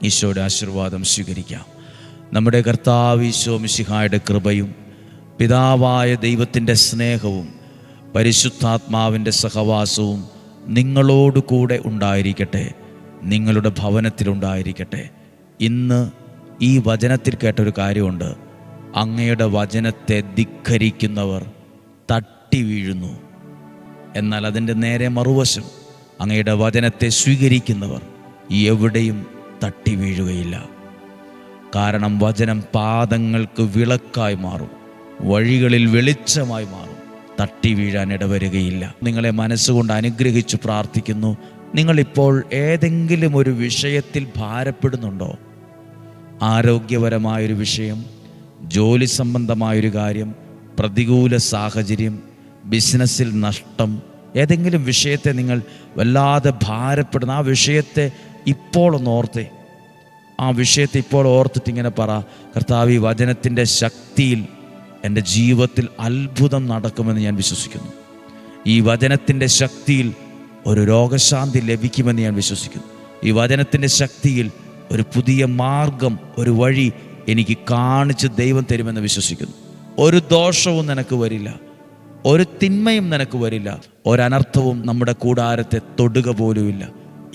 ഈശോയുടെ ആശീർവാദം സ്വീകരിക്കാം. നമ്മുടെ കർത്താവ് ഈശോ മിശിഹായുടെ കൃപയും പിതാവായ ദൈവത്തിൻ്റെ സ്നേഹവും പരിശുദ്ധാത്മാവിൻ്റെ സഹവാസവും നിങ്ങളോട് കൂടെ ഉണ്ടായിരിക്കട്ടെ, നിങ്ങളുടെ ഭവനത്തിലുണ്ടായിരിക്കട്ടെ. ഇന്ന് ഈ വചനത്തിൽ കേട്ടൊരു കാര്യമുണ്ട്. അങ്ങയുടെ വചനത്തെ ധിക്കരിക്കുന്നവർ തട്ടി വീഴുന്നു. എന്നാൽ അതിൻ്റെ നേരെ മറുവശം, അങ്ങയുടെ വചനത്തെ സ്വീകരിക്കുന്നവർ എവിടെയും തട്ടി വീഴുകയില്ല. കാരണം വചനം പാദങ്ങൾക്ക് വിളക്കായി മാറും, വഴികളിൽ വെളിച്ചമായി മാറും. തട്ടി വീഴാൻ ഇടവരുകയില്ല. നിങ്ങളെ മനസ്സുകൊണ്ട് അനുഗ്രഹിച്ചു പ്രാർത്ഥിക്കുന്നു. നിങ്ങളിപ്പോൾ ഏതെങ്കിലും ഒരു വിഷയത്തിൽ ഭാരപ്പെടുന്നുണ്ടോ? ആരോഗ്യപരമായൊരു വിഷയം, ജോലി സംബന്ധമായൊരു കാര്യം, പ്രതികൂല സാഹചര്യം, ബിസിനസ്സിൽ നഷ്ടം, ഏതെങ്കിലും വിഷയത്തെ നിങ്ങൾ വല്ലാതെ ഭാരപ്പെടുന്ന ആ വിഷയത്തെ ഇപ്പോൾ ഒന്ന് ഓർത്തേ. ആ വിഷയത്തെ ഇപ്പോൾ ഓർത്തിട്ട് ഇങ്ങനെ പറ, കർത്താവ്, ഈ വചനത്തിൻ്റെ ശക്തിയിൽ എൻ്റെ ജീവിതത്തിൽ അത്ഭുതം നടക്കുമെന്ന് ഞാൻ വിശ്വസിക്കുന്നു. ഈ വചനത്തിൻ്റെ ശക്തിയിൽ ഒരു രോഗശാന്തി ലഭിക്കുമെന്ന് ഞാൻ വിശ്വസിക്കുന്നു. ഈ വചനത്തിൻ്റെ ശക്തിയിൽ ഒരു പുതിയ മാർഗം, ഒരു വഴി എനിക്ക് കാണിച്ച് ദൈവം തരുമെന്ന് വിശ്വസിക്കുന്നു. ഒരു ദോഷവും നിനക്ക് വരില്ല, ഒരു തിന്മയും നിനക്ക് വരില്ല, ഒരനർത്ഥവും നമ്മുടെ കൂടാരത്തെ തൊടുക പോലുമില്ല.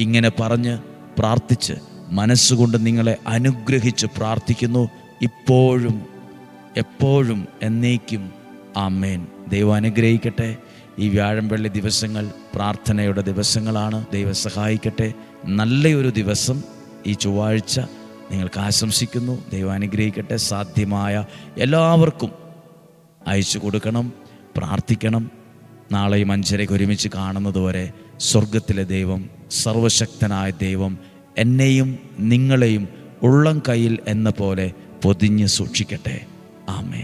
ഇങ്ങനെ പറഞ്ഞ് പ്രാർത്ഥിച്ച് മനസ്സുകൊണ്ട് നിങ്ങളെ അനുഗ്രഹിച്ച് പ്രാർത്ഥിക്കുന്നു. ഇപ്പോഴും എപ്പോഴും എന്നേക്കും ആമേൻ. ദൈവം അനുഗ്രഹിക്കട്ടെ. ഈ വ്യാഴം വെള്ളി ദിവസങ്ങൾ പ്രാർത്ഥനയുടെ ദിവസങ്ങളാണ്. ദൈവം സഹായിക്കട്ടെ. നല്ലൊരു ദിവസം ഈ ചൊവ്വാഴ്ച നിങ്ങൾക്ക് ആശംസിക്കുന്നു. ദൈവം അനുഗ്രഹിക്കട്ടെ. സാധ്യമായ എല്ലാവർക്കും അയച്ചു കൊടുക്കണം, പ്രാർത്ഥിക്കണം. നാളെയും 5:30 ഒരുമിച്ച് കാണുന്നതുവരെ സ്വർഗത്തിലെ ദൈവം, സർവശക്തനായ ദൈവം എന്നെയും നിങ്ങളെയും ഉള്ളം കയ്യിൽ എന്ന പോലെ പൊതിഞ്ഞ് സൂക്ഷിക്കട്ടെ. ആമേൻ.